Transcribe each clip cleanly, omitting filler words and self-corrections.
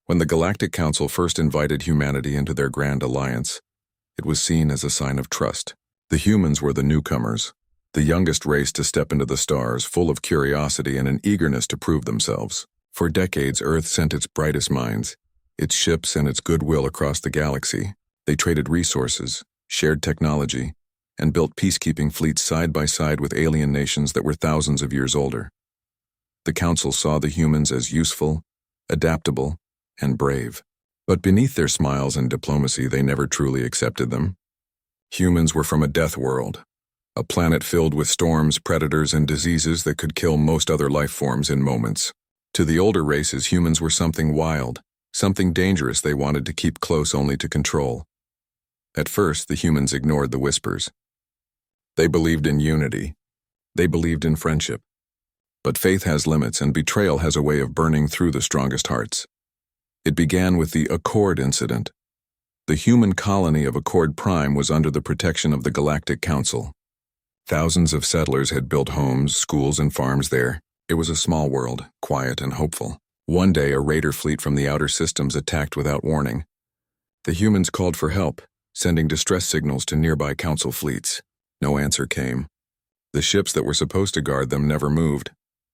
When the Galactic Council first invited humanity into their grand alliance, it was seen as a sign of trust. The humans were the newcomers, the youngest race to step into the stars, full of curiosity and an eagerness to prove themselves. For decades, Earth sent its brightest minds, its ships and its goodwill across the galaxy. They traded resources, shared technology, and built peacekeeping fleets side by side with alien nations that were thousands of years older. The Council saw the humans as useful, adaptable, and brave. But beneath their smiles and diplomacy, they never truly accepted them. Humans were from a death world, a planet filled with storms, predators, and diseases that could kill most other life forms in moments. To the older races, humans were something wild, something dangerous they wanted to keep close only to control. At first, the humans ignored the whispers. They believed in unity. They believed in friendship. But faith has limits, and betrayal has a way of burning through the strongest hearts. It began with the Accord incident. The human colony of Accord Prime was under the protection of the Galactic Council. Thousands of settlers had built homes, schools, and farms there. It was a small world, quiet and hopeful. One day, a raider fleet from the outer systems attacked without warning. The humans called for help, sending distress signals to nearby Council fleets. No answer came. The ships that were supposed to guard them never moved.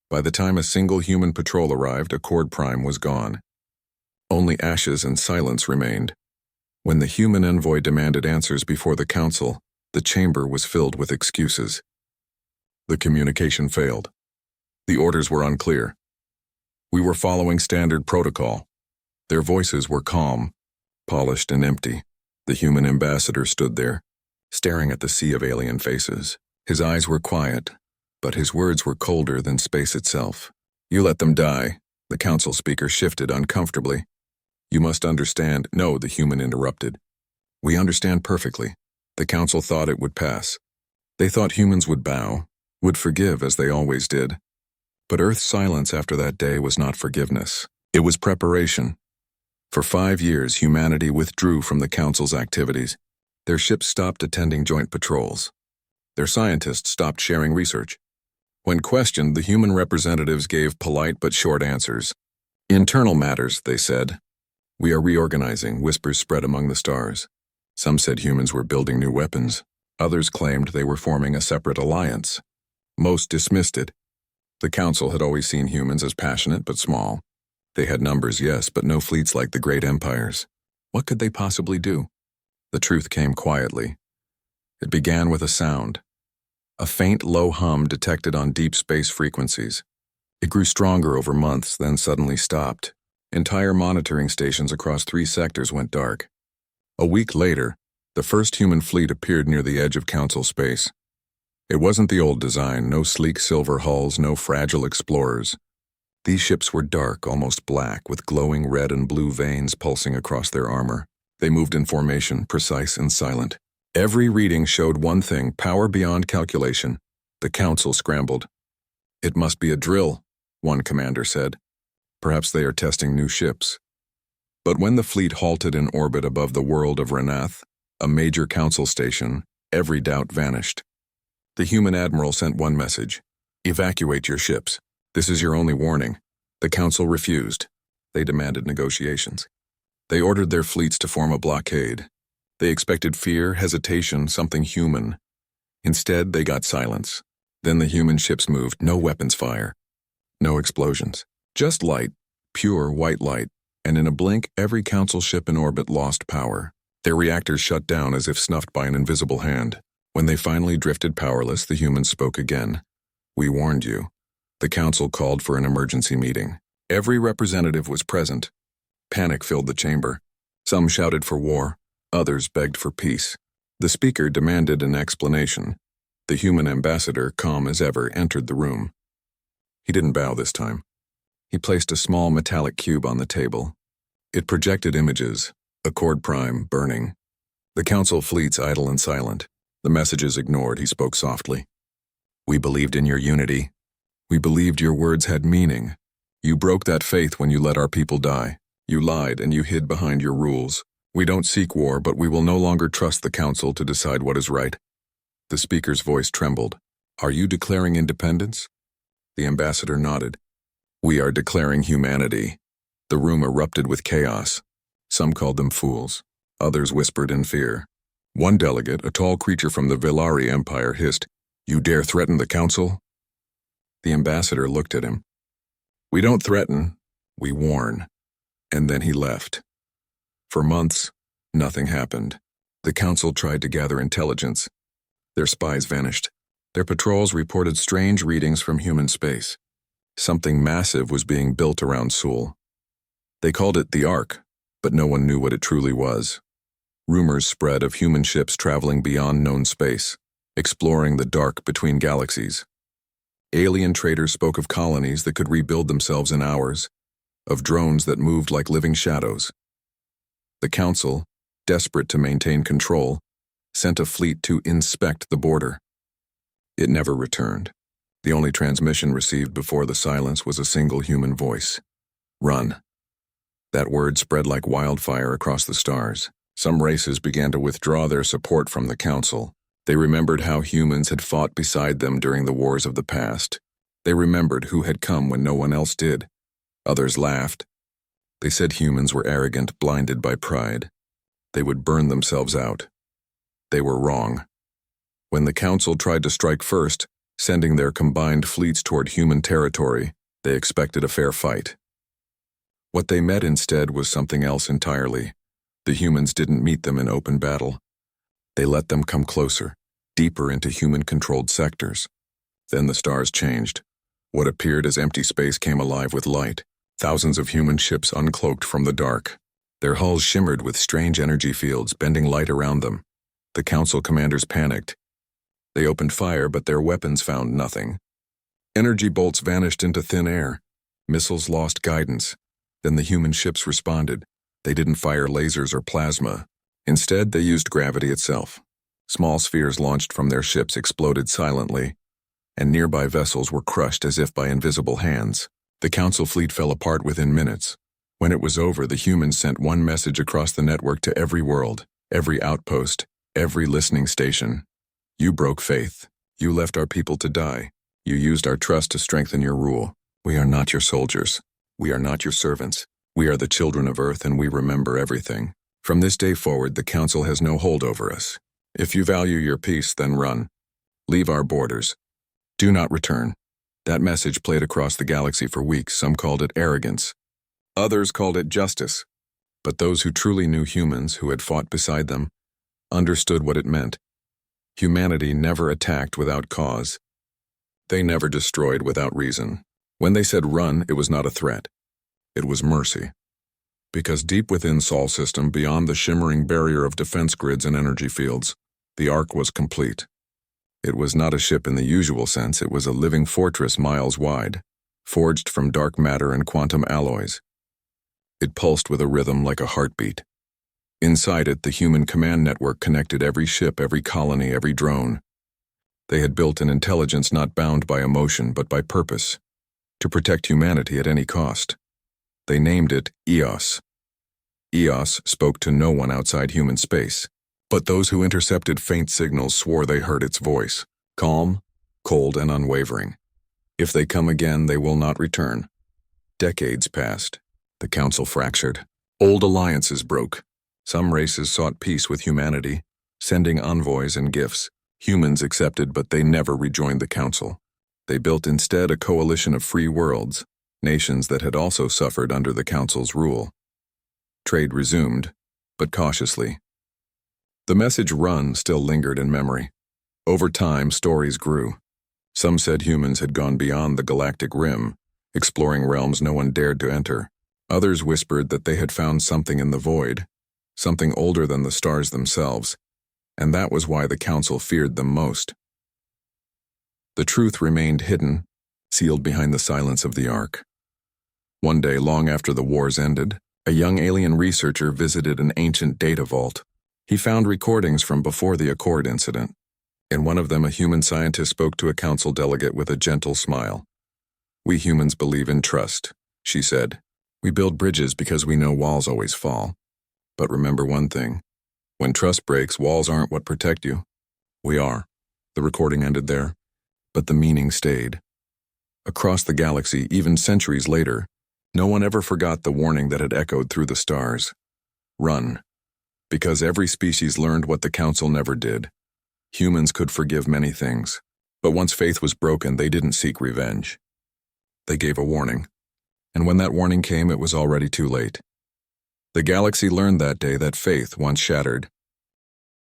By the time a single human patrol arrived, Accord Prime was gone. Only ashes and silence remained. When the human envoy demanded answers before the Council, the chamber was filled with excuses. The communication failed. The orders were unclear. We were following standard protocol. Their voices were calm, polished, and empty. The human ambassador stood there, staring at the sea of alien faces. His eyes were quiet, but his words were colder than space itself. You let them die. The Council speaker shifted uncomfortably. You must understand. No, the human interrupted. We understand perfectly. The Council thought it would pass. They thought humans would bow, would forgive as they always did. But Earth's silence after that day was not forgiveness. It was preparation. For 5 years, humanity withdrew from the Council's activities. Their ships stopped attending joint patrols. Their scientists stopped sharing research. When questioned, the human representatives gave polite but short answers. Internal matters, they said. We are reorganizing, whispers spread among the stars. Some said humans were building new weapons. Others claimed they were forming a separate alliance. Most dismissed it. The Council had always seen humans as passionate but small. They had numbers, yes, but no fleets like the great empires. What could they possibly do? The truth came quietly. It began with a sound. A faint, low hum detected on deep space frequencies. It grew stronger over months, then suddenly stopped. Entire monitoring stations across 3 sectors went dark. A week later, the first human fleet appeared near the edge of Council space. It wasn't the old design, no sleek silver hulls, no fragile explorers. These ships were dark, almost black, with glowing red and blue veins pulsing across their armor. They moved in formation, precise and silent. Every reading showed one thing, power beyond calculation. The Council scrambled. It must be a drill, one commander said. Perhaps they are testing new ships. But when the fleet halted in orbit above the world of Renath, a major Council station, every doubt vanished. The human admiral sent one message: evacuate your ships. This is your only warning. The Council refused. They demanded negotiations. They ordered their fleets to form a blockade. They expected fear, hesitation, something human. Instead, they got silence. Then the human ships moved, no weapons fire, no explosions. Just light, pure white light, and in a blink, every Council ship in orbit lost power. Their reactors shut down as if snuffed by an invisible hand. When they finally drifted powerless, the humans spoke again. We warned you. The Council called for an emergency meeting. Every representative was present. Panic filled the chamber. Some shouted for war. Others begged for peace. The speaker demanded an explanation. The human ambassador, calm as ever, entered the room. He didn't bow this time. He placed a small metallic cube on the table. It projected images, Accord Prime burning. The Council fleets idle and silent. The messages ignored, he spoke softly. We believed in your unity. We believed your words had meaning. You broke that faith when you let our people die. You lied and you hid behind your rules. We don't seek war, but we will no longer trust the Council to decide what is right. The speaker's voice trembled. Are you declaring independence? The ambassador nodded. We are declaring humanity. The room erupted with chaos. Some called them fools. Others whispered in fear. One delegate, a tall creature from the Villari Empire, hissed, "You dare threaten the council?" The ambassador looked at him. "We don't threaten, we warn." And then he left. For months, nothing happened. The council tried to gather intelligence. Their spies vanished. Their patrols reported strange readings from human space. Something massive was being built around Seoul. They called it the Ark, but no one knew what it truly was. Rumors spread of human ships traveling beyond known space, exploring the dark between galaxies. Alien traders spoke of colonies that could rebuild themselves in hours, of drones that moved like living shadows. The council, desperate to maintain control, sent a fleet to inspect the border. It never returned. The only transmission received before the silence was a single human voice. Run. That word spread like wildfire across the stars. Some races began to withdraw their support from the council. They remembered how humans had fought beside them during the wars of the past. They remembered who had come when no one else did. Others laughed. They said humans were arrogant, blinded by pride. They would burn themselves out. They were wrong. When the council tried to strike first, sending their combined fleets toward human territory, they expected a fair fight. What they met instead was something else entirely. The humans didn't meet them in open battle. They let them come closer, deeper into human-controlled sectors. Then the stars changed. What appeared as empty space came alive with light. Thousands of human ships uncloaked from the dark. Their hulls shimmered with strange energy fields, bending light around them. The council commanders panicked. They opened fire, but their weapons found nothing. Energy bolts vanished into thin air. Missiles lost guidance. Then the human ships responded. They didn't fire lasers or plasma. Instead, they used gravity itself. Small spheres launched from their ships exploded silently, and nearby vessels were crushed as if by invisible hands. The council fleet fell apart within minutes. When it was over, the humans sent one message across the network to every world, every outpost, every listening station. You broke faith. You left our people to die. You used our trust to strengthen your rule. We are not your soldiers. We are not your servants. We are the children of Earth, and we remember everything. From this day forward, the council has no hold over us. If you value your peace, then run. Leave our borders. Do not return. That message played across the galaxy for weeks. Some called it arrogance. Others called it justice. But those who truly knew humans, who had fought beside them, understood what it meant. Humanity never attacked without cause. They never destroyed without reason. When they said run, it was not a threat. It was mercy. Because deep within Sol system, beyond the shimmering barrier of defense grids and energy fields, the Ark was complete. It was not a ship in the usual sense, it was a living fortress miles wide, forged from dark matter and quantum alloys. It pulsed with a rhythm like a heartbeat. Inside it, the human command network connected every ship, every colony, every drone. They had built an intelligence not bound by emotion but by purpose, to protect humanity at any cost. They named it EOS. EOS spoke to no one outside human space, but those who intercepted faint signals swore they heard its voice, calm, cold, and unwavering. If they come again, they will not return. Decades passed. The council fractured. Old alliances broke. Some races sought peace with humanity, sending envoys and gifts. Humans accepted, but they never rejoined the council. They built instead a coalition of free worlds, nations that had also suffered under the council's rule. Trade resumed, but cautiously. The message run still lingered in memory. Over time, stories grew. Some said humans had gone beyond the galactic rim, exploring realms no one dared to enter. Others whispered that they had found something in the void, something older than the stars themselves, and that was why the council feared them most. The truth remained hidden, sealed behind the silence of the Ark. One day, long after the wars ended, a young alien researcher visited an ancient data vault. He found recordings from before the Accord incident. In one of them, a human scientist spoke to a council delegate with a gentle smile. "We humans believe in trust," she said. "We build bridges because we know walls always fall. But remember one thing. When trust breaks, walls aren't what protect you. We are." The recording ended there, but the meaning stayed. Across the galaxy, even centuries later, No one ever forgot the warning that had echoed through the stars. Run. Because every species learned what the Council never did. Humans could forgive many things. But once faith was broken, they didn't seek revenge. They gave a warning. And when that warning came, it was already too late. The galaxy learned that day that faith, once shattered,